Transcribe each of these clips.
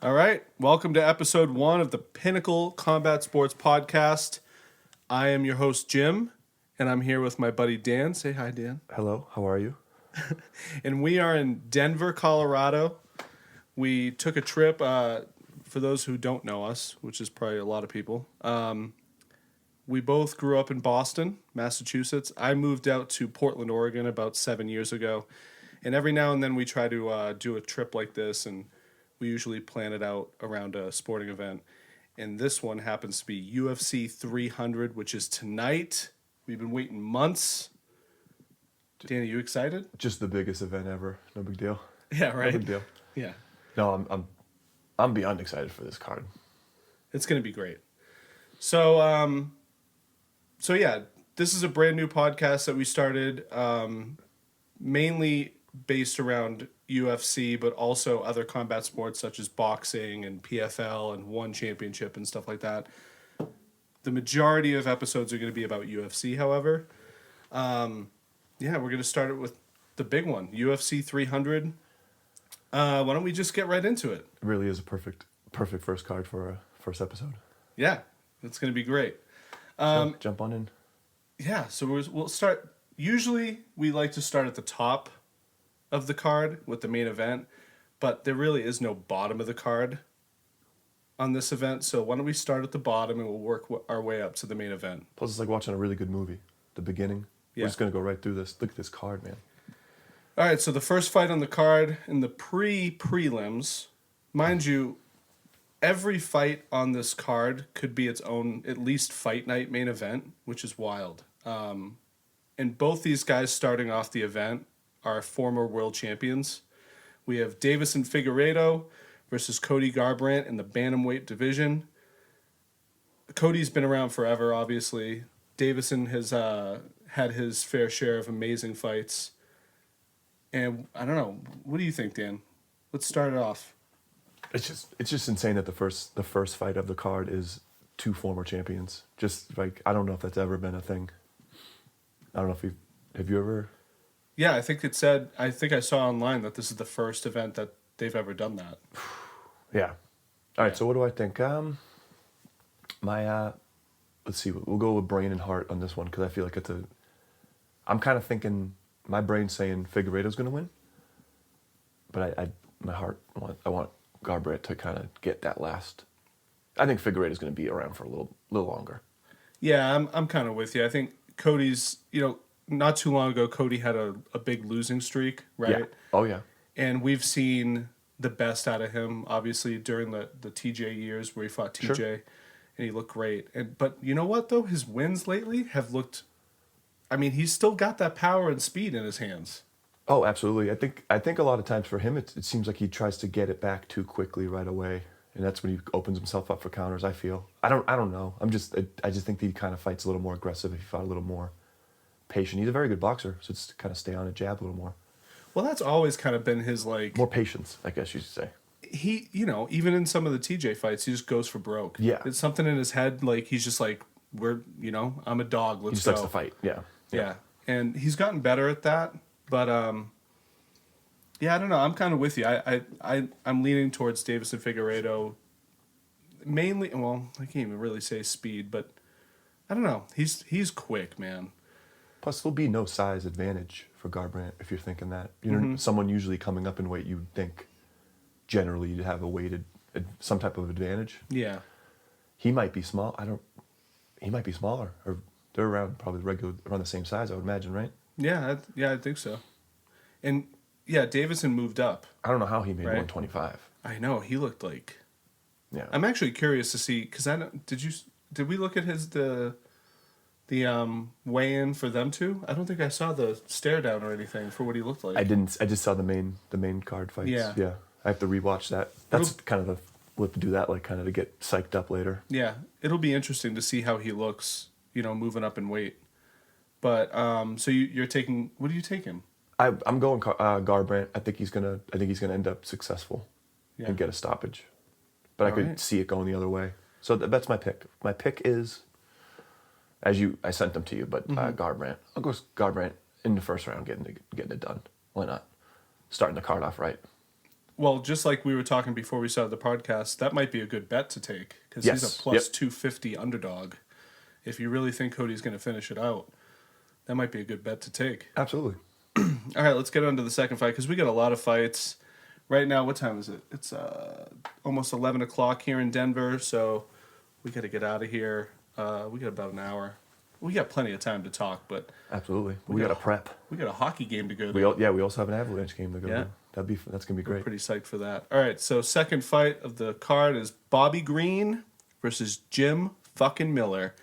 All right. Welcome to episode 1 of the Pinnacle Combat Sports Podcast. I am your host, Jim, and I'm here with my buddy Dan. Say hi, Dan. Hello, how are you? And we are in Denver, Colorado. We took a trip, for those who don't know us, which is probably a lot of people. We both grew up in Boston, Massachusetts. I moved out to Portland, Oregon about 7 years ago. And every now and then we try to do a trip like this, and we usually plan it out around a sporting event. And this one happens to be UFC 300, which is tonight. We've been waiting months. Danny, you excited? Just the biggest event ever. No big deal. Yeah, right? No big deal. Yeah. No, I'm beyond excited for this card. It's going to be great. So yeah, this is a brand new podcast that we started, mainly based around UFC, but also other combat sports such as boxing and PFL and One Championship and stuff like that. The majority of episodes are going to be about UFC, however. Yeah, we're going to start it with the big one, UFC 300. Why don't we just get right into it? It really is a perfect first card for a first episode. Yeah, it's going to be great. So jump on in. Yeah, so we'll start. Usually, we like to start at the top of the card with the main event, but there really is no bottom of the card on this event. So why don't we start at the bottom and we'll work our way up to the main event. Plus, it's like watching a really good movie. The beginning. Yeah. We're just going to go right through this. Look at this card, man. All right, so the first fight on the card in the prelims, mind you, every fight on this card could be its own, at least fight night main event, which is wild. And both these guys starting off the event are former world champions. We have Deiveson Figueiredo versus Cody Garbrandt in the bantamweight division. Cody's been around forever, obviously. Deiveson has had his fair share of amazing fights. And I don't know, what do you think, Dan? Let's start it off. It's just insane that the first fight of the card is two former champions. Just like, I don't know if that's ever been a thing. I don't know if have you ever? Yeah, I think I saw online that this is the first event that they've ever done that. Yeah. All right, so what do I think? Let's see, we'll go with brain and heart on this one because I feel like I'm kind of thinking, my brain's saying Figueiredo's going to win, but my heart, I want Garbrandt to kind of get that last. I think Figueiredo's going to be around for a little longer. Yeah, I'm kind of with you. I think Cody's, not too long ago, Cody had a big losing streak, right? Yeah. Oh, yeah. And we've seen the best out of him, obviously, during the TJ years where he fought TJ, Sure. And he looked great. But you know what, though? His wins lately have looked... I mean, he's still got that power and speed in his hands. Oh, absolutely. I think a lot of times for him, it seems like he tries to get it back too quickly right away, and that's when he opens himself up for counters. I feel. I don't know. I just think that he kind of fights a little more aggressive if he fought a little more patient. He's a very good boxer, so it's to kind of stay on a jab a little more. Well, that's always kind of been his more patience, I guess you should say. He, even in some of the TJ fights, he just goes for broke. Yeah. It's something in his head, like he's just like, I'm a dog. Let's go. He just likes to fight. Yeah. Yeah, and he's gotten better at that, but yeah, I don't know. I'm kind of with you. I'm leaning towards Deiveson Figueiredo. Mainly, well, I can't even really say speed, but I don't know. He's quick, man. Plus, there'll be no size advantage for Garbrandt if you're thinking that. Someone usually coming up in weight, you'd think generally you'd have some type of advantage. Yeah. He might be small. He might be smaller, or they're around around the same size, I would imagine, right? Yeah, I think so. And yeah, Deiveson moved up. I don't know how he made right? 125. I know, he looked like. Yeah. I'm actually curious to see, because did we look at the weigh-in for them too? I don't think I saw the stare down or anything for what he looked like. I didn't. I just saw the main card fights. Yeah. I have to rewatch that. That's kind of we'll have to do that, like, kind of to get psyched up later. Yeah, it'll be interesting to see how he looks, moving up in weight. But so you're taking, what do you take him? I'm going Garbrandt. I think he's gonna end up successful and get a stoppage. But I could see it going the other way. So that's my pick. My pick is, I sent them to you, but Garbrandt. I'll go with Garbrandt in the first round, getting it done. Why not? Starting the card off right. Well, just like we were talking before we started the podcast, that might be a good bet to take because Yes. he's a plus 250 underdog. If you really think Cody's going to finish it out, that might be a good bet to take. Absolutely. All right, let's get on to the second fight because we got a lot of fights. Right now, what time is it? It's almost 11 o'clock here in Denver, so we got to get out of here. We got about an hour. We got plenty of time to talk, but Absolutely. We got to prep. we got a hockey game to go to. We also have an Avalanche game to go to. That's gonna be great. Pretty psyched for that. All right, so second fight of the card is Bobby Green versus Jim fucking Miller,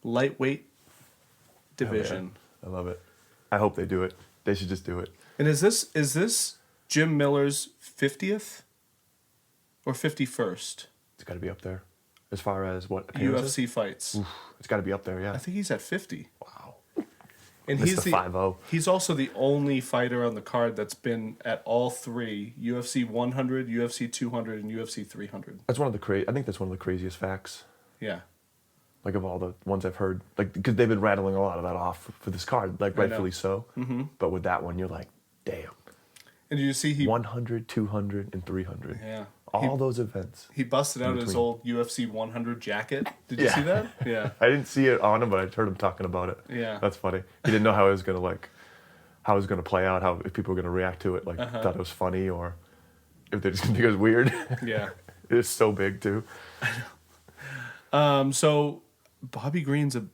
lightweight division. I love it. I hope they do it. They should just do it. And is this Jim Miller's 50th or 51st It's got to be up there. As far as what UFC fights? Oof, it's got to be up there. Yeah. I think he's at 50. Wow. And Missed he's the 5-0. He's also the only fighter on the card that's been at all three: UFC 100, UFC 200, and UFC 300. That's one of the I think that's one of the craziest facts. Yeah. Like of all the ones I've heard, like because they've been rattling a lot of that off for this card, like rightfully so. Mm-hmm. But with that one, you're like, damn. And did you see he 100, 200, and 300. Yeah. All those events. He busted out his old UFC 100 jacket. Did you see that? Yeah. I didn't see it on him, but I heard him talking about it. Yeah. That's funny. He didn't know how it was gonna play out, how if people were gonna react to it, like thought it was funny or if they're just gonna think it was weird. Yeah. It's so big too. So Bobby Green's a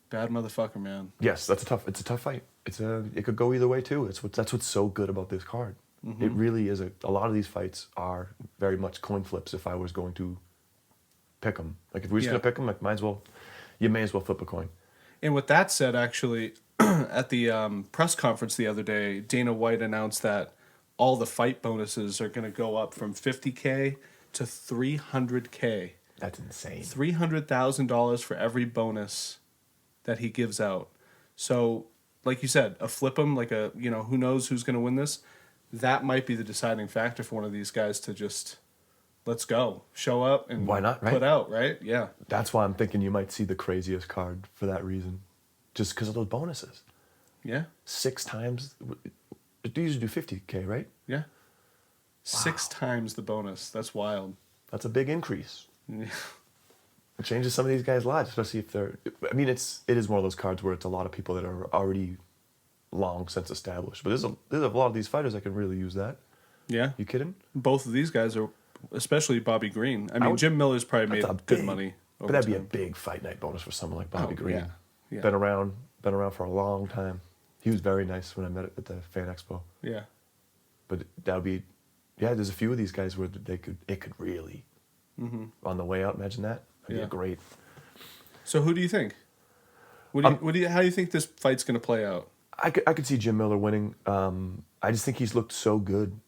bad motherfucker, man. Yes, it's a tough fight. It could go either way too. That's what's so good about this card. Mm-hmm. It really is a lot of these fights are very much coin flips. If I was going to pick them, like if we're just gonna pick them, like you may as well flip a coin. And with that said, actually, at the press conference the other day, Dana White announced that all the fight bonuses are going to go up from $50K to $300K. That's insane. $300,000 for every bonus that he gives out. So, like you said, a flip 'em, like who knows who's going to win this? That might be the deciding factor for one of these guys to just let's go, show up, and why not, right? Put out, right? Yeah. That's why I'm thinking you might see the craziest card for that reason, just because of those bonuses. Yeah. 6 times. They usually do $50K, right? Yeah. Wow. 6 times the bonus. That's wild. That's a big increase. Yeah. It changes some of these guys' lives, especially if they're. I mean, it is one of those cards where it's a lot of people that are already long since established. But there's a lot of these fighters that can really use that. Yeah. You kidding? Both of these guys are, especially Bobby Green. I mean, Jim Miller's probably made good money. But that'd be a big fight night bonus for someone like Bobby Green. Yeah. Yeah. Been around for a long time. He was very nice when I met at the Fan Expo. Yeah. But that would be, there's a few of these guys where it could really, on the way out, imagine that. That'd be a great. So who do you think? How do you think this fight's going to play out? I could see Jim Miller winning. I just think he's looked so good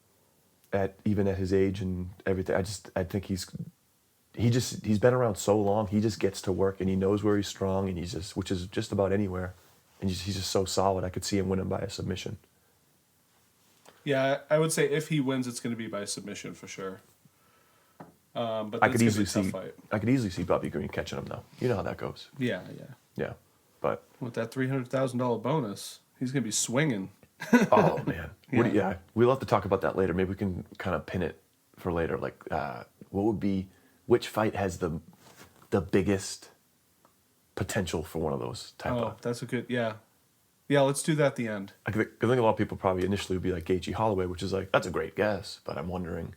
even at his age and everything. I think he's been around so long. He just gets to work and he knows where he's strong and which is just about anywhere. And he's just so solid. I could see him winning by a submission. Yeah, I would say if he wins, it's going to be by submission for sure. But I could easily see Bobby Green catching him though. You know how that goes. Yeah. Yeah, but with that $300,000 bonus, he's going to be swinging. Oh man, we'll have to talk about that later. Maybe we can kind of pin it for later. Like, which fight has the biggest potential for one of those type of. Oh, that's a good, yeah. Let's do that at the end. I think a lot of people probably initially would be like Gaethje Holloway, which is like, that's a great guess, but I'm wondering,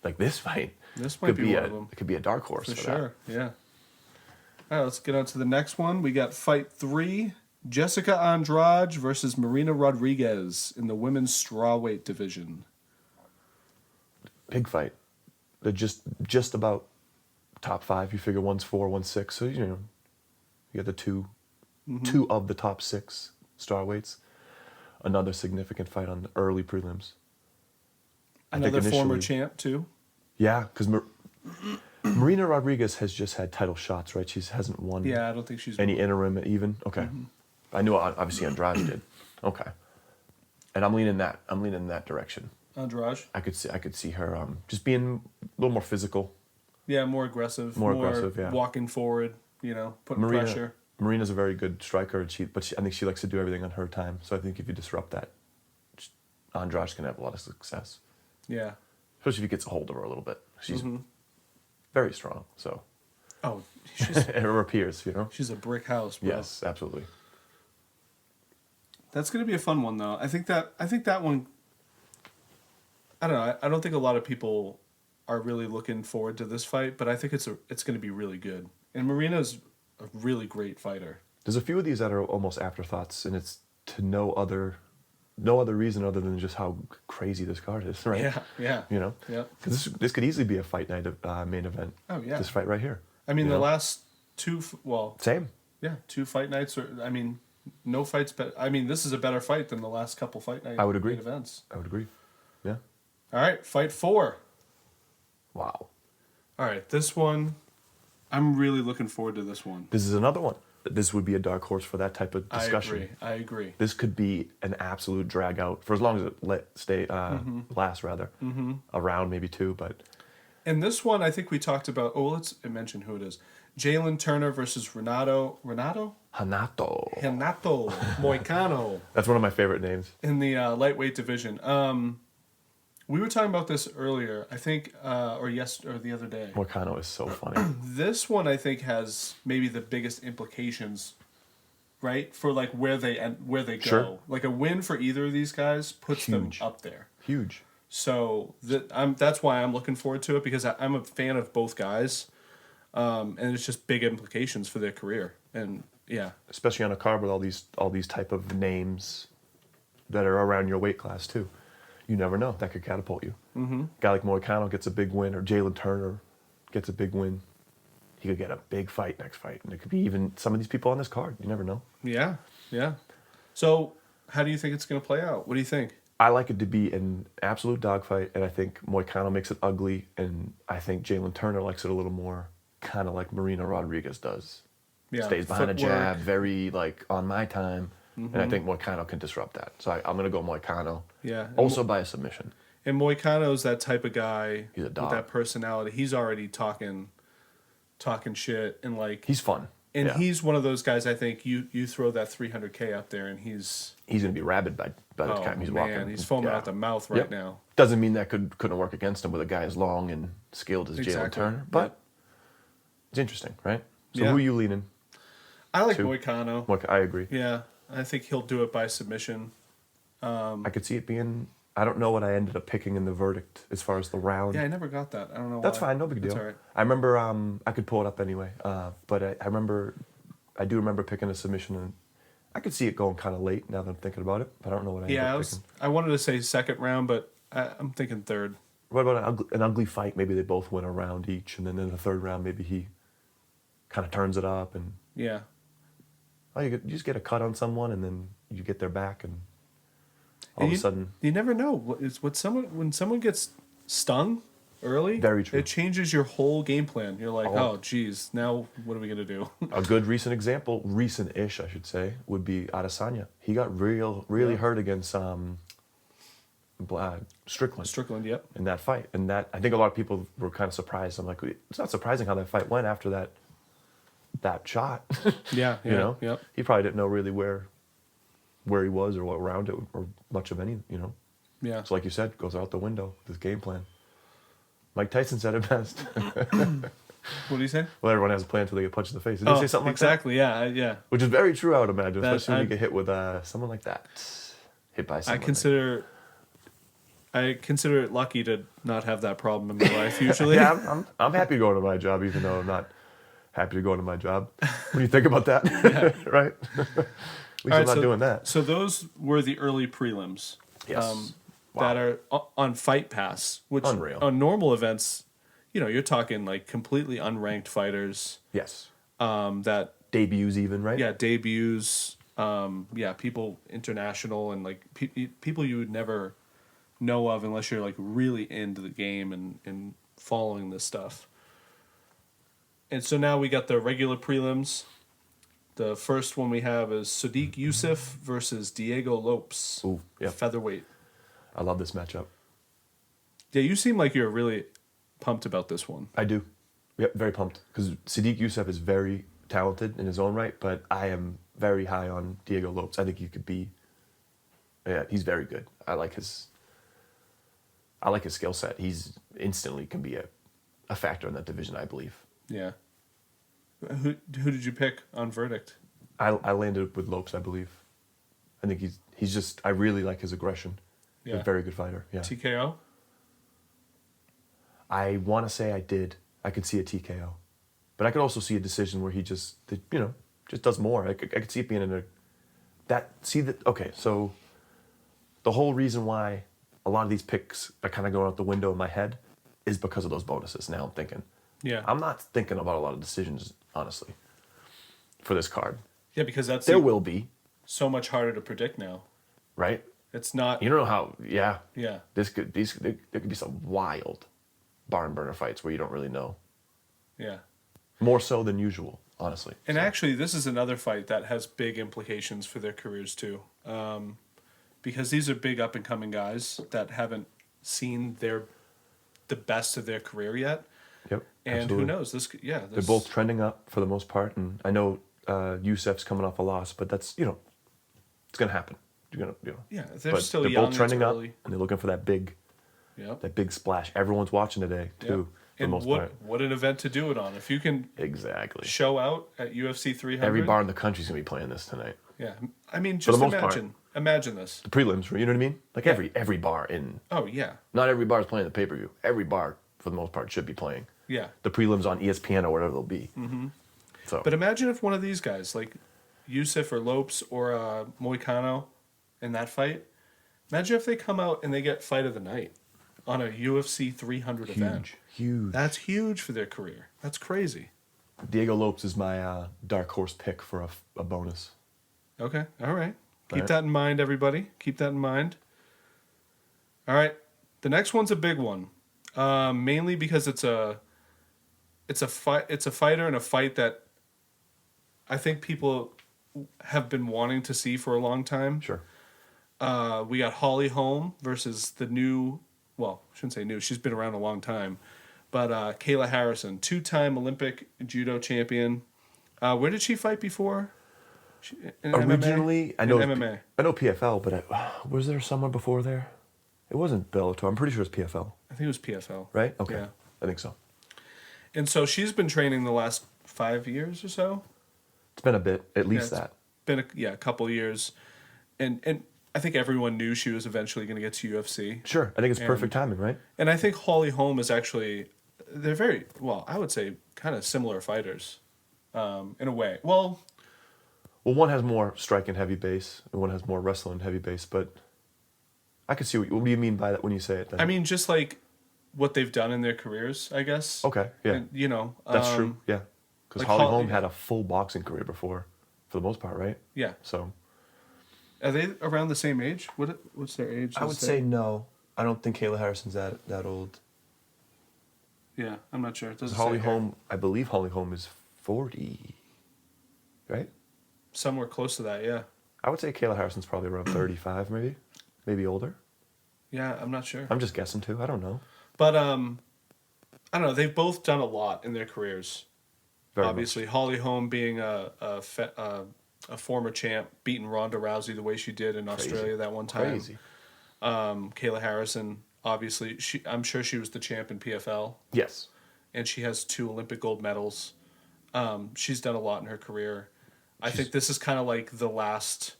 like this fight. This might be one of them. It could be a dark horse for sure. That. Yeah. All right, let's get on to the next one. We got fight 3, Jessica Andrade versus Marina Rodriguez in the women's strawweight division. Big fight. They're just about top 5. You figure one's 4, one's 6. So you got the two of the top 6 strawweights. Another significant fight on the early prelims. Another former champ too. Yeah, because Marina Rodriguez has just had title shots, right? She hasn't won. Yeah, I don't think she's any interim even. Okay, I knew obviously Andrade did. Okay, and I'm leaning that direction. Andrade. I could see her just being a little more physical. Yeah, more aggressive. More aggressive. Yeah, walking forward. Putting pressure. Marina's a very good striker, and I think she likes to do everything on her time. So I think if you disrupt that, Andrade's gonna have a lot of success. Yeah. especially if he gets a hold of her a little bit. She's very strong, so. Oh, she's Her appears, she's a brick house, bro. Yes, absolutely. That's gonna be a fun one, though. I think that one. I don't know. I don't think a lot of people are really looking forward to this fight, but I think it's going to be really good. And Marina's a really great fighter. There's a few of these that are almost afterthoughts, and it's to no other reason other than just how crazy this card is, right? Yeah. Yeah. Because this could easily be a fight night main event. Oh yeah. This fight right here. I mean, the last two. Same. Yeah, 2 fight nights. No fights. This is a better fight than the last couple fight night. I would agree. Main events. I would agree. Yeah. All right, fight 4. Wow. All right, this one, I'm really looking forward to this one. This is another one. This would be a dark horse for that type of discussion. I agree. This could be an absolute drag out for as long as it lasts rather. A round, maybe 2, but. And this one, I think we talked about. Oh, let's mention who it is. Jalen Turner versus Renato Hanato Moicano. That's one of my favorite names. In the lightweight division. We were talking about this earlier, I think, or the other day. Moicano is so funny. This one, I think, has maybe the biggest implications, right? For like where they go. Sure. Like a win for either of these guys puts Huge. them up there. Huge. So that's why I'm looking forward to it, because I'm a fan of both guys, and it's just big implications for their career. And yeah, especially on a card with all these type of names that are around your weight class too. You never know. That could catapult you. Mm-hmm. Guy like Moicano gets a big win, or Jalen Turner gets a big win. He could get a big fight next fight, and it could be even some of these people on this card. You never know. Yeah. So, how do you think it's going to play out? What do you think? I like it to be an absolute dogfight, and I think Moicano makes it ugly, and I think Jalen Turner likes it a little more, kind of like Marina Rodriguez does. Yeah. Stays behind a Footwork. jab, very like on my time. And I think Moicano can disrupt that. So I'm going to go Moicano. Yeah. Also by a submission. And Moicano's that type of guy. He's a dog. With that personality. He's already talking shit, and like He's fun. And yeah. he's one of those guys. I think you throw that 300K up there, and he's going to be rabid by the time he's walking. He's foaming out the mouth right now. Doesn't mean that couldn't work against him with a guy as long and skilled as Jalen Turner, but it's interesting, right? So who are you leaning? I like Moicano. I agree. Yeah. I think he'll do it by submission. I could see it being. I don't know what I ended up picking in the verdict as far as the round. Yeah, I never got that. I don't know. That's why. fine. No big deal. That's all right. I remember. I could pull it up anyway. But I remember. I do remember picking a submission, and I could see it going kind of late now that I'm thinking about it. But I don't know what I ended up picking. I wanted to say second round, but I'm thinking third. What about an ugly fight? Maybe they both win a round each, and then in the third round, maybe he kind of turns it up and. Yeah. Oh, you just get a cut on someone, and then you get their back, and all of a sudden... You never know. When someone gets stung early, very true. It changes your whole game plan. You're like, oh geez, now what are we going to do? A good recent example, recent-ish, I should say, would be Adesanya. He got really hurt against Strickland. Strickland, yep. In that fight. And that, I think a lot of people were kind of surprised. I'm like, it's not surprising how that fight went after that shot. Yeah, you know? Yep. He probably didn't know really where he was or what round it or much of any, Yeah. So like you said, goes out the window, this game plan. Mike Tyson said it best. What do you say? Well, everyone has a plan until they get punched in the face. Did he say something like that? Exactly, yeah. Which is very true, I would imagine, especially when you get hit with someone like that. Hit by someone. I consider it lucky to not have that problem in my life usually. Yeah, I'm happy going to my job, even though I'm not happy to go into my job. When you think about that, right? At least I'm not doing that. So those were the early prelims. Yes. That are on Fight Pass, which Unreal. On normal events, you're talking like completely unranked fighters. Yes. That debuts even, right? Yeah, debuts. People international and like people you would never know of unless you're like really into the game and following this stuff. And so now we got the regular prelims. The first one we have is Sodiq Yusuff versus Diego Lopes. Ooh, yeah. Featherweight. I love this matchup. Yeah, you seem like you're really pumped about this one. I do. Yep, very pumped. Because Sodiq Yusuff is very talented in his own right, but I am very high on Diego Lopes. I think he could be... Yeah, he's very good. I like I like his skill set. He's instantly can be a factor in that division, I believe. Yeah. Who did you pick on verdict? I landed with Lopes, I believe. I think he's just, I really like his aggression. Yeah. He's a very good fighter. Yeah. TKO? I want to say I did. I could see a TKO. But I could also see a decision where he just does more. I could see it being in okay, so the whole reason why a lot of these picks are kind of going out the window in my head is because of those bonuses. Now I'm thinking. Yeah. I'm not thinking about a lot of decisions, honestly, for this card. Yeah, because There will be. So much harder to predict now. Right? It's not... You don't know how, yeah. Yeah. There could be some wild barn burner fights where you don't really know. Yeah. More so than usual, honestly. And actually, this is another fight that has big implications for their careers, too. Because these are big up-and-coming guys that haven't seen the best of their career yet. Yep. And absolutely. who knows? They're both trending up for the most part. And I know Youssef's coming off a loss, but that's, it's going to happen. Yeah, they're still young. They're both trending up, early. and they're looking for that big splash. Everyone's watching today, too. Yep. And what an event to do it on. If you can show out at UFC 300. Every bar in the country's going to be playing this tonight. Yeah. I mean, just imagine this. The prelims, you know what I mean? Like every bar in... Oh, yeah. Not every bar is playing the pay-per-view. Every bar, for the most part, should be playing. Yeah. The prelims on ESPN or whatever they'll be. Mm-hmm. So. But imagine if one of these guys, like Youssef or Lopes or Moicano in that fight, imagine if they come out and they get fight of the night on a UFC 300 event. Huge. That's huge for their career. That's crazy. Diego Lopes is my dark horse pick for a bonus. Okay. All right. Keep that in mind, everybody. Keep that in mind. All right. The next one's a big one. Mainly because it's a fighter and a fight that I think people have been wanting to see for a long time. Sure. We got Holly Holm versus the new, well, I shouldn't say new, she's been around a long time, but Kayla Harrison, 2-time Olympic judo champion. Where did she fight before? Originally, MMA? I know MMA. I know PFL, but was there someone before there? It wasn't Bellator. I'm pretty sure it's PFL. I think it was PFL. Right? Okay. Yeah. I think so. And so she's been training the last 5 years or so. It's been a bit, at least that. Been a couple years. And I think everyone knew she was eventually going to get to UFC. Sure. I think it's perfect timing, right? And I think Holly Holm is actually, they're very, well, I would say kind of similar fighters in a way. Well, one has more striking heavy base, and one has more wrestling heavy base, but I could see what do you mean by that when you say it then? I mean, just like what they've done in their careers, I guess. Okay, yeah. And, that's true, yeah. Because like Holly Holm had a full boxing career before, for the most part, right? Yeah. So. Are they around the same age? What's their age? I would say no. I don't think Kayla Harrison's that old. Yeah, I'm not sure. It doesn't Holly say Holm, I believe Holly Holm is 40, right? Somewhere close to that, yeah. I would say Kayla Harrison's probably around 35, maybe older. Yeah, I'm not sure. I'm just guessing too. I don't know. But I don't know. They've both done a lot in their careers. Very Obviously, much. Holly Holm being a former champ, beating Ronda Rousey the way she did in Australia that one time. Crazy. Kayla Harrison, obviously, I'm sure she was the champ in PFL. Yes. And she has 2 Olympic gold medals. She's done a lot in her career. I think this is kind of like the last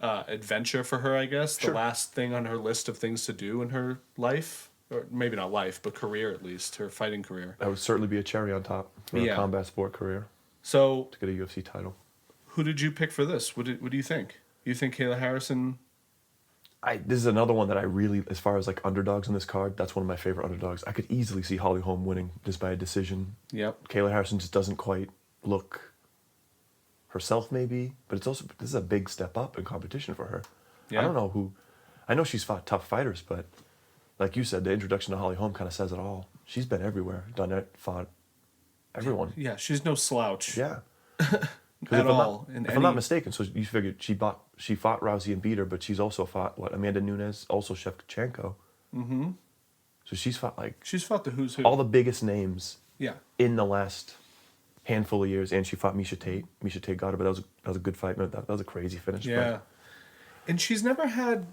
adventure for her, I guess. Sure. The last thing on her list of things to do in her life. Or maybe not life, but career at least. Her fighting career. That would certainly be a cherry on top for a combat sport career. So, to get a UFC title. Who did you pick for this? What do you think? You think Kayla Harrison? This is another one that I really, as far as like underdogs in this card, that's one of my favorite underdogs. I could easily see Holly Holm winning just by a decision. Yep. Kayla Harrison just doesn't quite look herself, maybe, but this is a big step up in competition for her. Yeah. I don't know who. I know she's fought tough fighters, but like you said, the introduction to Holly Holm kind of says it all. She's been everywhere, done it, fought everyone. Yeah, she's no slouch. Yeah. At all. If I'm not mistaken, so you figured she fought Rousey and beat her, but she's also fought Amanda Nunes, also Shevchenko. Mm-hmm. So she's fought the who's who. All the biggest names. Yeah. In the last handful of years, and she fought Miesha Tate. Miesha Tate got her, but that was a good fight. That was a crazy finish. Yeah. And she's never had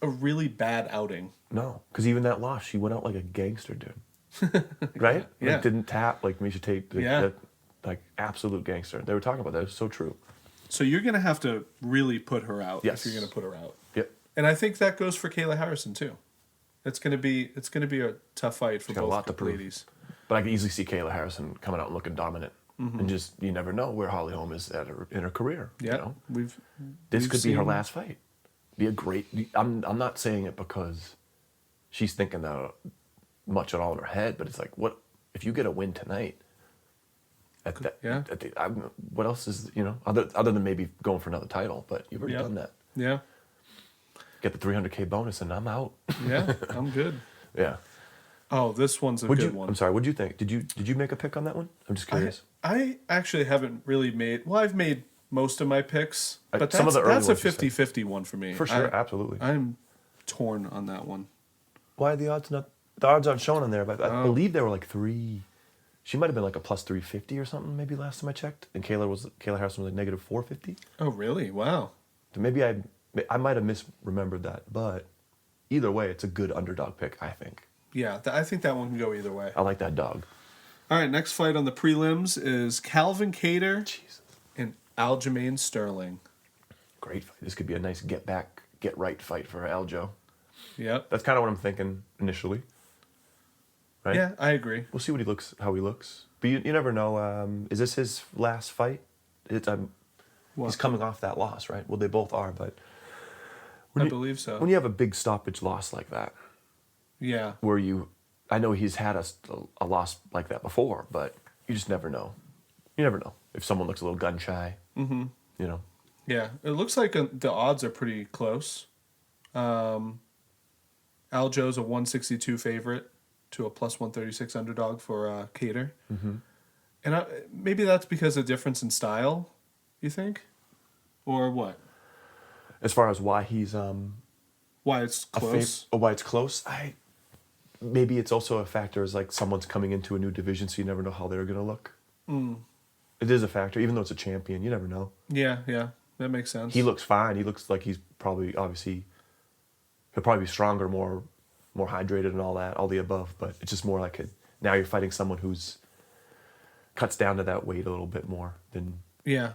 a really bad outing. No, because even that loss, she went out like a gangster, dude. Right? Yeah. Like, didn't tap like Misha Tate. Yeah. Like absolute gangster. They were talking about that. It's so true. So you're going to have to really put her out Yes. if you're going to put her out. Yep. And I think that goes for Kayla Harrison too. It's going to be a tough fight for Got a lot to both prove. ladies. But I can easily see Kayla Harrison coming out and looking dominant. And just, you never know where Holly Holm is in her career. Yeah. You know? We've This could be her seen- last fight. Be a great. I'm not saying it because she's thinking that much at all in her head, but it's like, what if you get a win tonight? What else is, other than maybe going for another title? But you've already done that. Yeah. Get the $300K bonus, and I'm out. Yeah. I'm good. Yeah. Oh, this one's a good one. I'm sorry. What'd you think? Did you make a pick on that one? I'm just curious. I actually haven't really made. Well, I've made most of my picks, but Some of the early that's a ones you said. 50-50 one for me. For sure, absolutely. I'm torn on that one. Why are the odds not? The odds aren't shown on there, but I Oh. believe they were like 3. She might have been like a plus 350 or something. Maybe last time I checked, and Kayla Harrison was like negative 450. Oh, really? Wow. So maybe I might have misremembered that, but either way, it's a good underdog pick. I think. Yeah, I think that one can go either way. I like that dog. All right, next fight on the prelims is Calvin Kattar Jesus, and Aljamain Sterling. great fight. This could be a nice get right fight for Aljo. Yep. That's kind of what I'm thinking initially. Right? Yeah, I agree. We'll see how he looks. But you never know. Is this his last fight? What? He's coming off that loss, right? Well, they both are, but I believe so. when you have a big stoppage loss like that, Yeah. where I know he's had a loss like that before, but you just never know. You never know if someone looks a little gun shy. Mm-hmm. Yeah. It looks like the odds are pretty close. Aljo's a 162 favorite to a plus 136 underdog for Kattar. Mm-hmm. And maybe that's because of difference in style, you think? Or what? As far as why he's Why it's close? why it's close, maybe it's also a factor as like someone's coming into a new division, so you never know how they're gonna look. It is a factor, even though it's a champion. You never know. Yeah, that makes sense. He looks fine. He looks like he's probably he'll probably be stronger, more hydrated, and all that, all the above. But it's just more like now you're fighting someone who's cuts down to that weight a little bit more than. Yeah.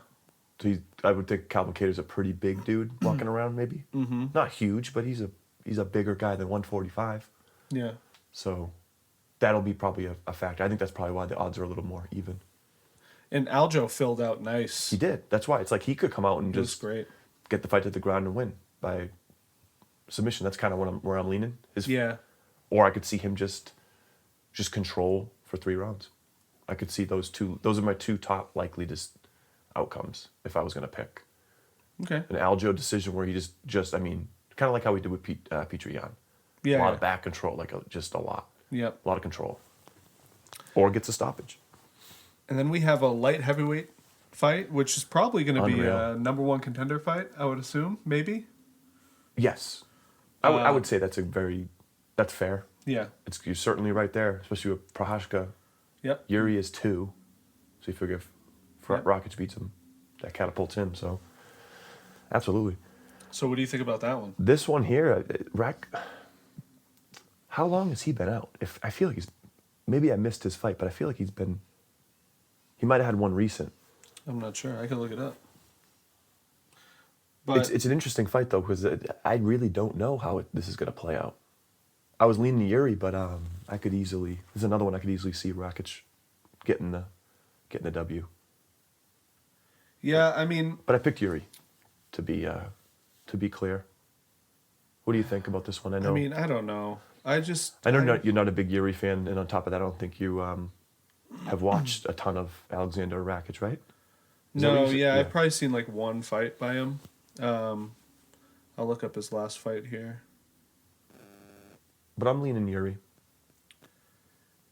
So I would think Calvin Kattar's a pretty big dude walking around, maybe. Mm-hmm. Not huge, but he's a bigger guy than 145. Yeah. So that'll be probably a factor. I think that's probably why the odds are a little more even. And Aljo filled out nice. He did. That's why it's like he could come out and It was just great. get the fight to the ground and win by submission. That's kind of where I'm leaning. Yeah. Or I could see him just control for 3 rounds. I could see those two. Those are my 2 top likely outcomes if I was going to pick. Okay. An Aljo decision where he just kind of like how we did with Petr Yan. Yeah. A lot of back control, just a lot. Yep. A lot of control. Or gets a stoppage. And then we have a light heavyweight fight, which is probably going to be Unreal. a number 1 contender fight, I would assume, maybe. Yes. I would say that's fair. Yeah. You're certainly right there, especially with Prochazka. Yep. Yuri is 2. So you figure if Yep. Rakic beats him, that catapults him. So absolutely. So what do you think about that one? This one here, how long has he been out? I feel like maybe I missed his fight, but I feel like he might have had one recent. I'm not sure. I can look it up. But It's an interesting fight though, because I really don't know how this is going to play out. I was leaning Yuri, but there's another one I could easily see Rakic getting the W. yeah, I mean, But I picked Yuri to be clear. What do you think about this one? I I don't know. I know you're not a big Yuri fan, and on top of that, I don't think you have watched a ton of Alexander Rakic, right? Is that No, what you said? yeah, I've probably seen like one fight by him. I'll look up his last fight here. But I'm leaning Yuri.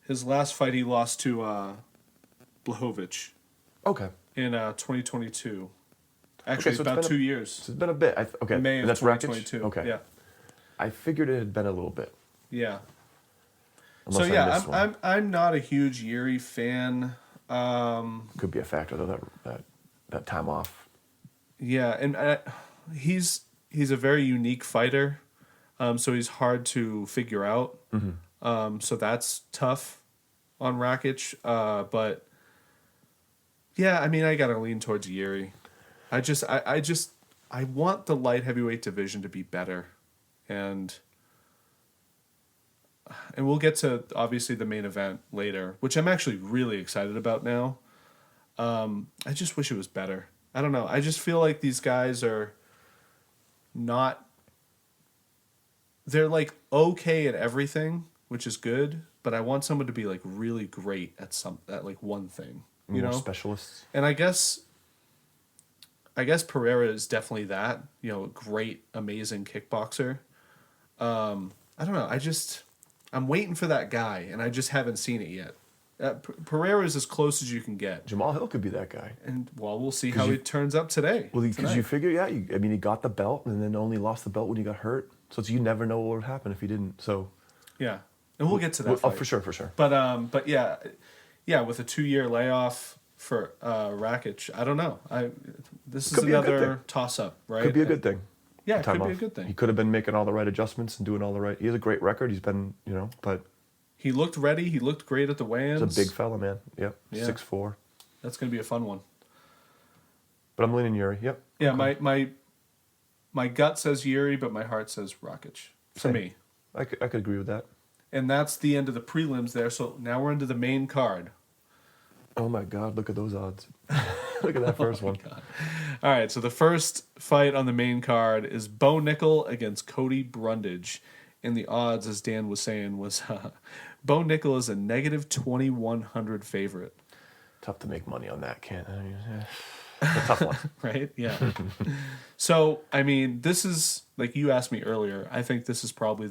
His last fight he lost to Blachowicz Okay. in 2022. Actually, so it's about 2 years. So it's been a bit. Okay. May And of that's Rakic? 2022. Okay. Yeah. I figured it had been a little bit. Yeah. Unless So I yeah, missed one. I'm not a huge Yuri fan. Could be a factor though, that time off. Yeah, and he's a very unique fighter. So he's hard to figure out. So that's tough on Rakic. But yeah, I mean, I gotta lean towards Yuri. I want the light heavyweight division to be better, and we'll get to obviously the main event later, which I'm actually really excited about now. I just wish it was better. I don't know. I just feel like these guys are not. They're like okay at everything, which is good, but I want someone to be like really great at like one thing. You More know, specialists. and I guess Pereira is definitely that. You know, a great, amazing kickboxer. I don't know. I'm waiting for that guy, and I just haven't seen it yet. Pereira is as close as you can get. Jamahal Hill could be that guy. And, well, we'll see how it turns up today. Well, because you figure, he got the belt and then only lost the belt when he got hurt. So you never know what would happen if he didn't. So yeah, and we'll get to that fight. Oh, for sure. But yeah, with a 2-year layoff for Rakic, I don't know. This is another toss-up, right? Could be a good thing. Yeah, it could be a good thing. He could have been making all the right adjustments and doing all the right. He has a great record. He's been, but he looked ready. He looked great at the weigh-ins. He's a big fella, man. Yep, yeah. 6'4". That's gonna be a fun one. But I'm leaning Yuri. Yep. Yeah, okay. My gut says Yuri, but my heart says Rakic for me. I could agree with that. And that's the end of the prelims there. So now we're into the main card. Oh my God! Look at those odds. Look at that first one. God. All right, so the first fight on the main card is Bo Nickel against Cody Brundage. And the odds, as Dan was saying, was Bo Nickel is a negative 2,100 favorite. Tough to make money on that, can't I? It's a tough one. Right? Yeah. So, I mean, this is, like you asked me earlier, I think this is probably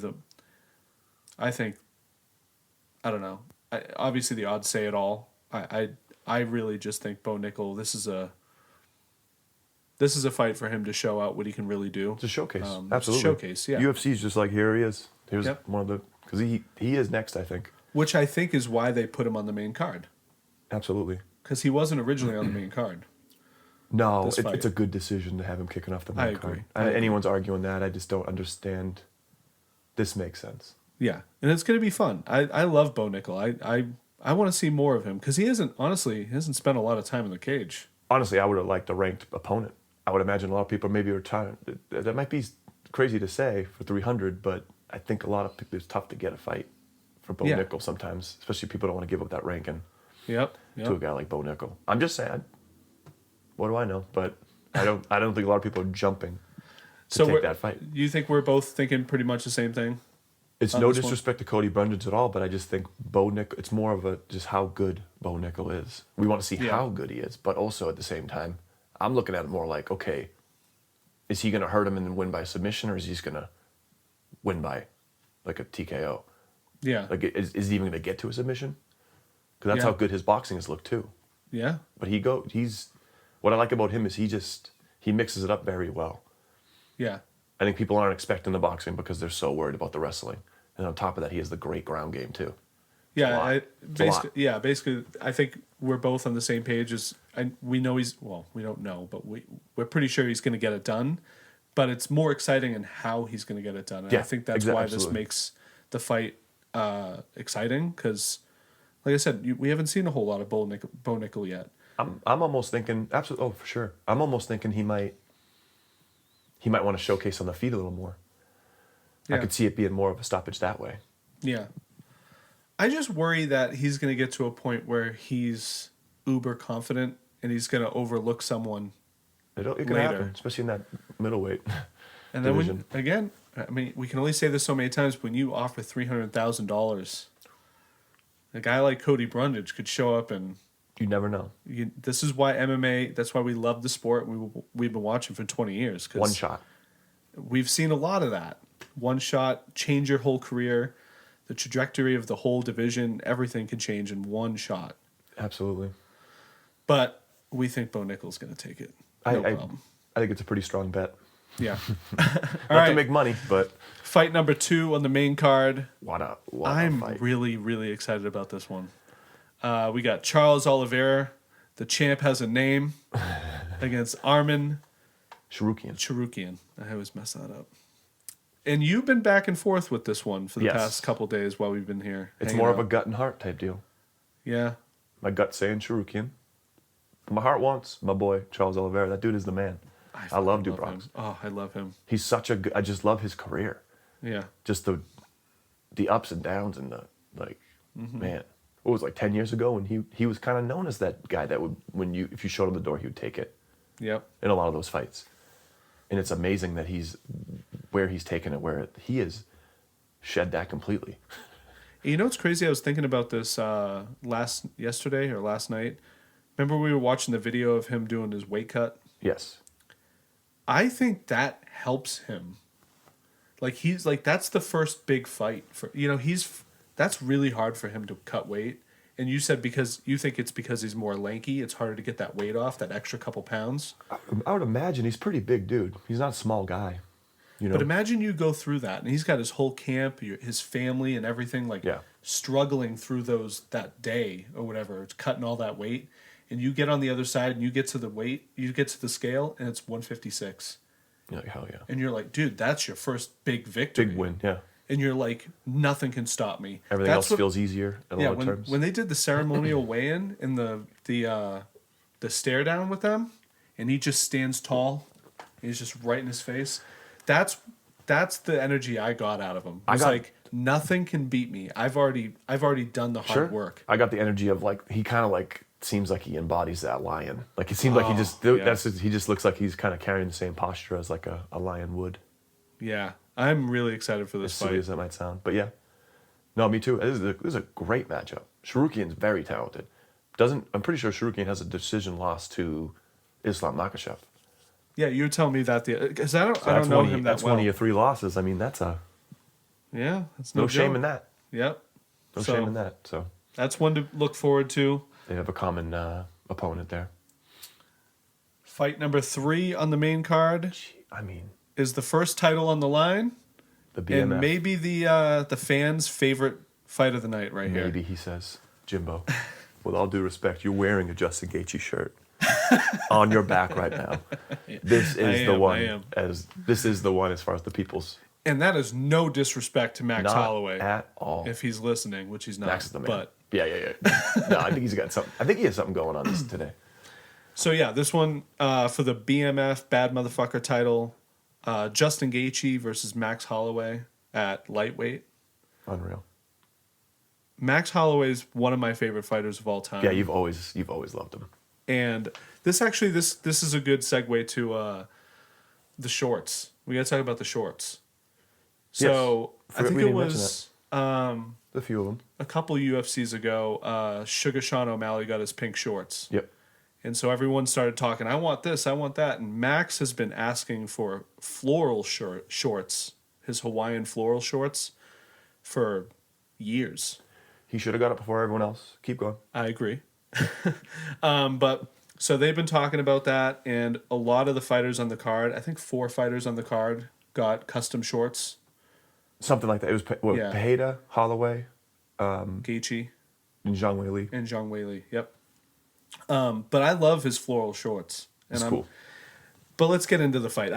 I don't know. Obviously, the odds say it all. I really just think Bo Nickel, this is a fight for him to show out what he can really do. It's a showcase. Absolutely. It's a showcase, yeah. UFC's just like, here he is. Here's Yep. one of the... Because he is next, I think. Which I think is why they put him on the main card. Absolutely. Because he wasn't originally on the main card. No, it's a good decision to have him kicking off the main card. I agree. Anyone's arguing that. I just don't understand. This makes sense. Yeah, and it's going to be fun. I love Bo Nickel. I want to see more of him because he hasn't spent a lot of time in the cage. Honestly, I would have liked a ranked opponent. I would imagine a lot of people maybe are trying. That might be crazy to say for 300, but I think a lot of people, it's tough to get a fight for Bo Nickel sometimes, especially if people don't want to give up that ranking. Yep. To a guy like Bo Nickel. I'm just saying. What do I know? But I don't think a lot of people are jumping to take that fight. You think we're both thinking pretty much the same thing? It's no disrespect to Cody Brundage at all, but I just think Bo Nickel, it's more of just how good Bo Nickel is. We want to see how good he is, but also at the same time, I'm looking at it more like, okay, is he going to hurt him and then win by submission, or is he just going to win by like a TKO? Yeah. Like, is he even going to get to a submission? Because that's how good his boxing has looked too. Yeah. But what I like about him is he mixes it up very well. Yeah. I think people aren't expecting the boxing because they're so worried about the wrestling. And on top of that, he has the great ground game too. Yeah, basically, I think we're both on the same page. We know we don't know, but we're pretty sure he's going to get it done. But it's more exciting in how he's going to get it done. And I think that's why this makes the fight exciting because, like I said, we haven't seen a whole lot of Bo Nickel yet. I'm almost thinking, absolutely, oh, for sure. I'm almost thinking he might want to showcase on the feet a little more. Yeah. I could see it being more of a stoppage that way. Yeah. I just worry that he's going to get to a point where he's uber confident and he's going to overlook someone it can happen, especially in that middleweight and then division. we can only say this so many times, but when you offer $300,000, a guy like Cody Brundage could show up and... You never know. This is why MMA, that's why we love the sport. We've been watching for 20 years. One shot. We've seen a lot of that. One shot, change your whole career. The trajectory of the whole division, everything can change in one shot. Absolutely. But we think Bo Nickel's going to take it. No problem. I think it's a pretty strong bet. Yeah. Not to make money, but... Fight number 2 on the main card. What a I'm fight. really, really excited about this one. We got Charles Oliveira, the champ has a name, against Arman Tsarukyan. I always mess that up. And you've been back and forth with this one for the Yes. past couple days while we've been here. It's hanging more of out. a gut and heart type deal. Yeah. My gut saying Cherokee. My heart wants my boy Charles Oliveira. That dude is the man. I love him. Dubrox. Oh, I love him. He's such a good. I just love his career. Yeah. Just the ups and downs and the man. What was it, like 10 years ago when he was kind of known as that guy that would if you showed him the door he would take it. Yep. In a lot of those fights. And it's amazing that he's taken it, where he has shed that completely. You know what's crazy? I was thinking about this yesterday or last night. Remember we were watching the video of him doing his weight cut? Yes. I think that helps him. Like he's like that's the first big fight for that's really hard for him to cut weight. And you said because you think it's because he's more lanky, it's harder to get that weight off, that extra couple pounds. I would imagine he's a pretty big dude. He's not a small guy. But imagine you go through that, and he's got his whole camp, his family, and everything struggling through that day or whatever, it's cutting all that weight, and you get on the other side and you get to the scale, and it's 156. You're like, hell yeah. And you're like, dude, that's your first big victory. Big win, yeah. And you're like, nothing can stop me. Everything else feels easier in a lot of terms. When they did the ceremonial weigh-in and the stare down with them, and he just stands tall, he's just right in his face. That's the energy I got out of him. It's like nothing can beat me. I've already done the hard work. I got the energy of like he kind of like seems like he embodies that lion. Like it seems like he just looks like he's kind of carrying the same posture as like a lion would. Yeah, I'm really excited for this as fight. silly as that might sound, but yeah, no, me too. This is a great matchup. Sharukian's very talented. I'm pretty sure Sharukian has a decision loss to Islam Makhachev. Yeah, you were telling me that because I don't know him that well. That's one of your 3 losses. I mean, that's no shame in that. Yep. No shame in that. So that's one to look forward to. They have a common opponent there. Fight number 3 on the main card. I mean, is the first title on the line. The BMF. And maybe the fans' favorite fight of the night here. Maybe, he says, Jimbo. With all due respect, you're wearing a Justin Gaethje shirt on your back right now. This is the one. This is the one as far as the people's. And that is no disrespect to Max Holloway at all. If he's listening, which he's not. Max is the man. But yeah. No, I think he's got something. I think he has something going on this today. So yeah, this one for the BMF Bad Motherfucker title, Justin Gaethje versus Max Holloway at lightweight. Unreal. Max Holloway's one of my favorite fighters of all time. Yeah, you've always loved him. And this is a good segue to the shorts. We got to talk about the shorts. So yes. I think it was a few of them. A couple UFCs ago. Sugar Sean O'Malley got his pink shorts. Yep. And so everyone started talking. I want this. I want that. And Max has been asking for floral shorts, his Hawaiian floral shorts, for years. He should have got it before everyone else. Keep going. I agree. But so they've been talking about that, and a lot of the fighters on the card, I think 4 fighters on the card, got custom shorts. Something like that. It was Pereira, Holloway, Gaethje, and Zhang Weili. And Zhang Weili, yep. But I love his floral shorts. It's cool. But let's get into the fight.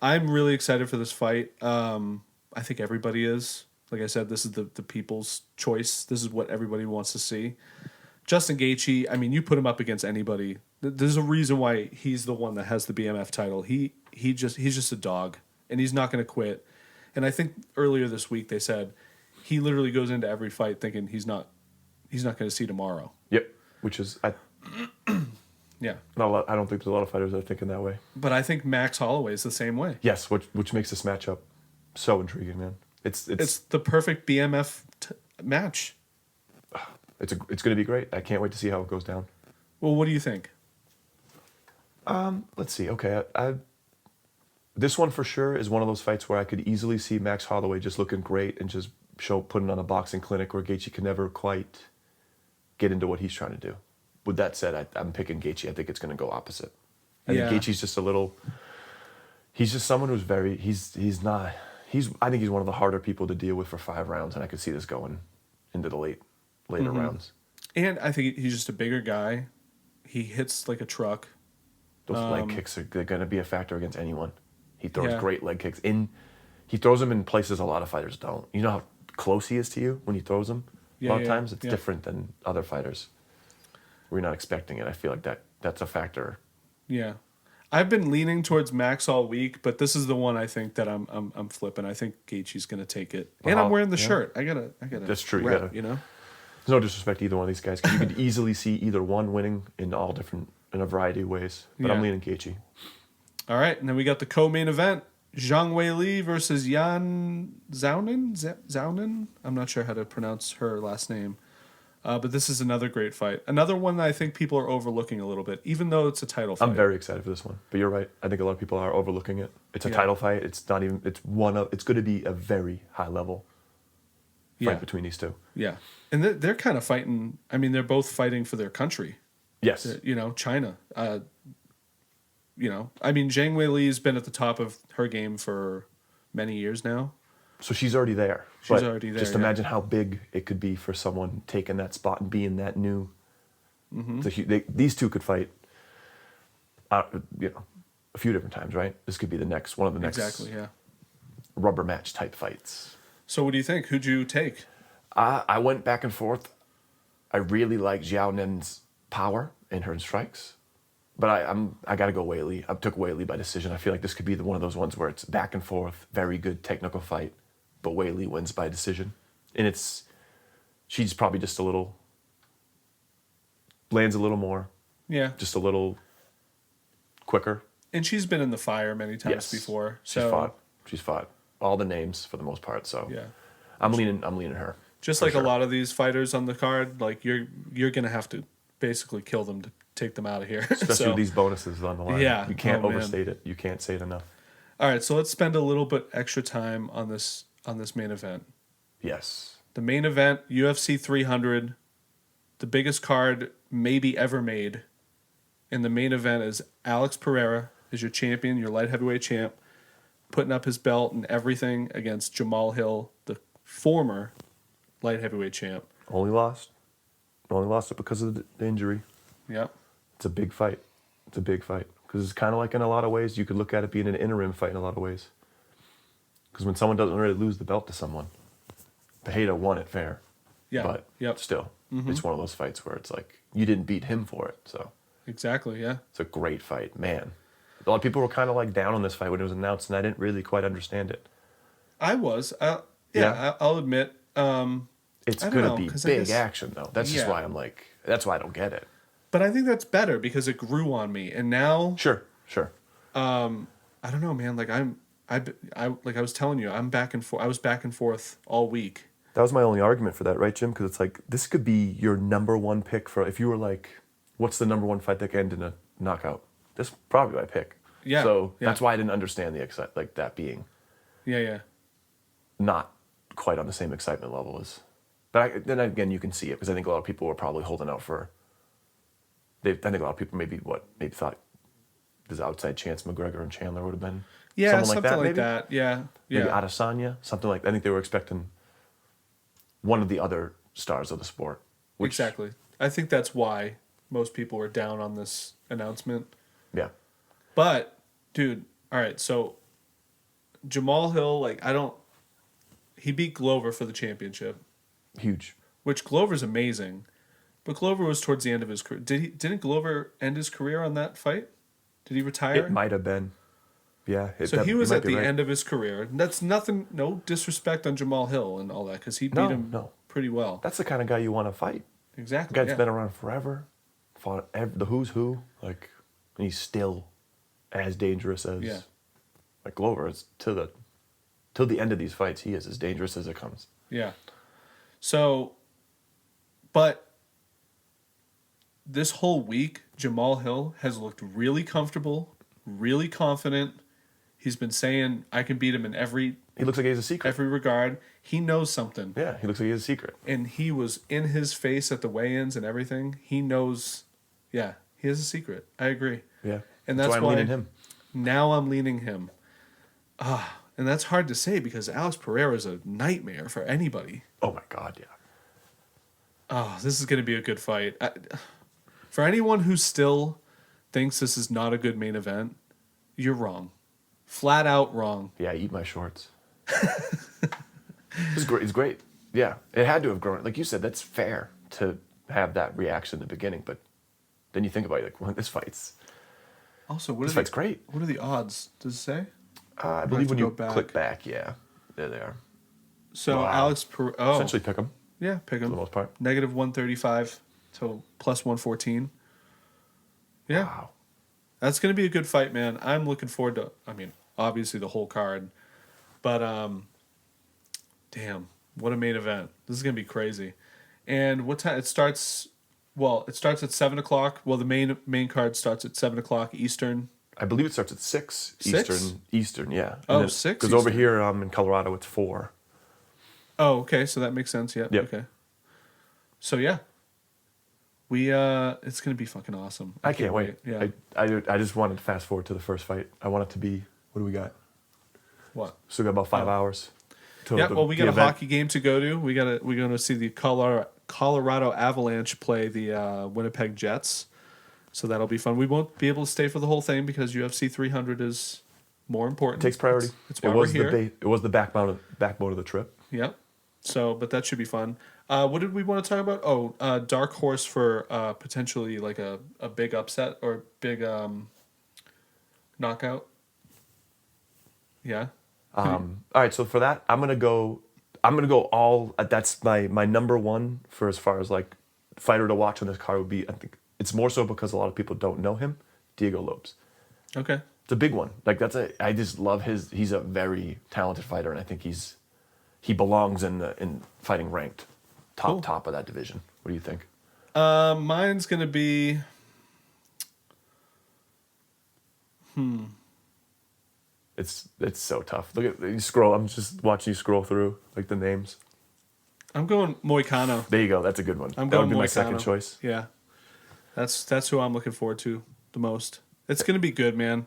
I'm really excited for this fight. I think everybody is. Like I said, this is the people's choice. This is what everybody wants to see. Justin Gaethje, I mean, you put him up against anybody. There's a reason why he's the one that has the BMF title. He's just a dog, and he's not going to quit. And I think earlier this week they said he literally goes into every fight thinking he's not going to see tomorrow. Yep, which is yeah. I don't think there's a lot of fighters that are thinking that way. But I think Max Holloway is the same way. Yes, which makes this matchup so intriguing, man. It's the perfect BMF match. It's going to be great. I can't wait to see how it goes down. Well, what do you think? Let's see. Okay, this one for sure is one of those fights where I could easily see Max Holloway just looking great and just putting on a boxing clinic where Gaethje can never quite get into what he's trying to do. With that said, I'm picking Gaethje. I think it's going to go opposite. I think Gaethje's just he's just someone who's I think he's one of the harder people to deal with for 5 rounds, and I could see this going into the later rounds. And I think he's just a bigger guy. He hits like a truck. Those leg kicks they're going to be a factor against anyone. He throws great leg kicks. He He throws them in places a lot of fighters don't. You know how close he is to you when he throws them? A lot of times it's different than other fighters. We're not expecting it. I feel like that's a factor. Yeah. I've been leaning towards Max all week, but this is the one I think that I'm flipping. I think Gaethje's going to take it. And I'm wearing the shirt. I gotta. That's true. Rep, you know? There's no disrespect to either one of these guys, because you could easily see either one winning in a variety of ways. But I'm leaning Gaethje. All right, and then we got the co-main event: Zhang Weili versus Yan Zhounen. Zhounen. I'm not sure how to pronounce her last name, but this is another great fight. Another one that I think people are overlooking a little bit, even though it's a title fight. I'm very excited for this one, but you're right. I think a lot of people are overlooking it. It's a title fight. It's not even. It's going to be a very high level fight between these two. Yeah, and they're kind of fighting. I mean, they're both fighting for their country. Yes. China. I mean, Zhang Weili's been at the top of her game for many years now. So she's already there. She's already there. Just imagine how big it could be for someone taking that spot and being that new. Mm-hmm. These two could fight, a few different times, right? This could be one of the next rubber match type fights. So what do you think? Who'd you take? I went back and forth. I really like Zhao Nen's power in her strikes. But I got to go Weili. I took Weili by decision. I feel like this could be one of those ones where it's back and forth, very good technical fight, but Weili wins by decision. And she's probably just lands a little more. Yeah. Just a little quicker. And she's been in the fire many times before. So She's fought all the names for the most part. So yeah, I'm leaning her. Just like a lot of these fighters on the card, like you're going to have to basically kill them to take them out of here. Especially with these bonuses on the line. Yeah. You can't overstate it. You can't say it enough. All right, so let's spend a little bit extra time on this main event. Yes. The main event, UFC 300, the biggest card maybe ever made. And the main event is Alex Pereira is your champion, your light heavyweight champ, putting up his belt and everything against Jamahal Hill, the former light heavyweight champ. Only lost it because of the injury. Yep. It's a big fight. Because it's kind of like in a lot of ways, you could look at it being an interim fight in a lot of ways. Because when someone doesn't really lose the belt to someone, Pereira won it fair. Yeah. But still, it's one of those fights where it's like, you didn't beat him for it. So exactly, yeah. It's a great fight, man. A lot of people were kind of like down on this fight when it was announced, and I didn't really quite understand it. I was. I'll admit. It's going to be big action, though. That's just why that's why I don't get it. But I think that's better because it grew on me, and now. Sure. I don't know, man. Like I was telling you, I'm back and forth. I was back and forth all week. That was my only argument for that, right, Jim? Because it's like this could be your number one pick for if you were like, what's the number one fight that could end in a knockout? This is probably my pick. Yeah. So that's why I didn't understand that being. Yeah. Not quite on the same excitement level as. But then again, you can see it because I think a lot of people were probably holding out for. I think a lot of people maybe thought there's outside chance McGregor and Chandler would have been. Yeah, something like that. Yeah. Maybe Adesanya, something like. I think they were expecting one of the other stars of the sport. Exactly. I think that's why most people were down on this announcement. Yeah. But, dude, all right, so Jamahal Hill, he beat Glover for the championship. Huge. Which Glover's amazing. But Glover was towards the end of his career. Didn't Glover end his career on that fight? Did he retire? It might have been. Yeah. He was at the end of his career. That's nothing, no disrespect on Jamahal Hill and all that, because he beat him pretty well. That's the kind of guy you want to fight. Exactly. The guy's been around forever, fought the who's who, and he's still as dangerous as Glover. It's till the end of these fights, he is as dangerous as it comes. Yeah. So, but this whole week, Jamahal Hill has looked really comfortable, really confident. He's been saying, I can beat him in every... He looks like he has a secret. Every regard. He knows something. Yeah, he looks like he has a secret. And he was in his face at the weigh-ins and everything. He knows... Yeah, he has a secret. I agree. Yeah. And that's why I'm leaning him. Now I'm leaning him. And that's hard to say because Alex Pereira is a nightmare for anybody. Oh, my God, yeah. Oh, this is going to be a good fight. For anyone who still thinks this is not a good main event, you're wrong. Flat out wrong. Yeah, eat my shorts. It's great. It's great. Yeah, it had to have grown. Like you said, that's fair to have that reaction in the beginning, but then you think about it, like, well, this fight's great. What are the odds? Does it say? I believe when you click back, yeah, there they are. So Wow. Alex, Essentially pick them. Yeah, pick For him. the most part. Negative 135 to plus 114. Yeah. Wow. That's going to be a good fight, man. I'm looking forward to, I mean, obviously the whole card. But, damn, what a main event. This is going to be crazy. And what time? It starts at 7 o'clock. Well, the main card starts at 7 o'clock Eastern. I believe it starts at 6 6? Eastern, yeah. Oh, 6 Because over here in Colorado, it's 4. Oh, okay. So that makes sense. Yep. Okay. So, yeah. It's going to be fucking awesome. I can't wait. Yeah. I just wanted to fast forward to the first fight. I want it to be, what do we got? What? Still got about 5 hours. Yeah, well, we got a hockey game to go to. We're going to see the Colorado Avalanche play the Winnipeg Jets. So that'll be fun. We won't be able to stay for the whole thing because UFC 300 is more important. Takes priority. It's why we're here. It was the backbone of the trip. Yep. So, but that should be fun. What did we want to talk about? Oh, dark horse for potentially like a big upset or big knockout. Yeah. All right, so for that, I'm gonna go all. That's my number one for as far as like fighter to watch on this card would be. I think it's more so because a lot of people don't know him, Diego Lopes. Okay. It's a big one. Like I just love he's a very talented fighter, and I think he belongs in fighting ranked top of that division. What do you think? Mine's gonna be. It's so tough. Look at you scroll. I'm just watching you scroll through like the names. I'm going Moicano. There you go. That's a good one. I'm That going would be my Moicano. second choice. Yeah, that's who I'm looking forward to the most. It's gonna be good, man.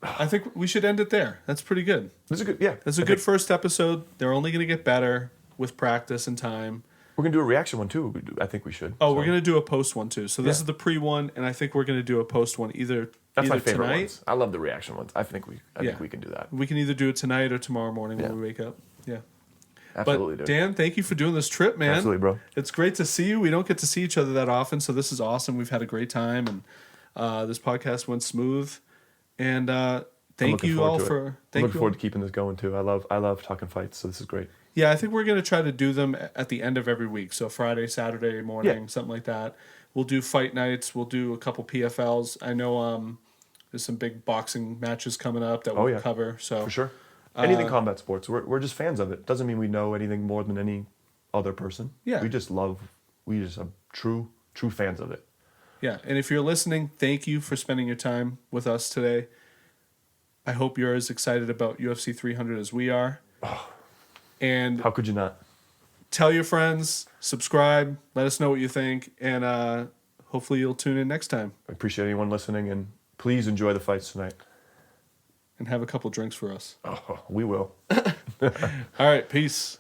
I think we should end it there. That's pretty good. That's a good. Yeah, That's a good first episode. They're only gonna get better with practice and time. We're gonna do a reaction one too. I think we should. Oh, we're gonna do a post one too. So this Yeah. is the pre one, and I think we're gonna do a post one That's my favorite tonight. ones. I love the reaction ones. I think we can do that. We can either do it tonight or tomorrow morning when Yeah. we wake up. Yeah. Absolutely, But dude. Dan, thank you for doing this trip, man. Absolutely, bro. It's great to see you. We don't get to see each other that often, so this is awesome. We've had a great time, and this podcast went smooth. And thank you all for. I'm looking forward to keeping this going too. I love talking fights, so this is great. Yeah, I think we're going to try to do them at the end of every week. So Friday, Saturday morning, something like that. We'll do fight nights. We'll do a couple PFLs. I know there's some big boxing matches coming up that we'll cover. So For sure. Anything combat sports. We're just fans of it. Doesn't mean we know anything more than any other person. Yeah. We just are true fans of it. Yeah, and if you're listening, thank you for spending your time with us today. I hope you're as excited about UFC 300 as we are. And How could you not? tell your friends, subscribe, let us know what you think, and hopefully you'll tune in next time I appreciate anyone listening, and please enjoy the fights tonight. and have a couple drinks for us. Oh, we will. All right, peace.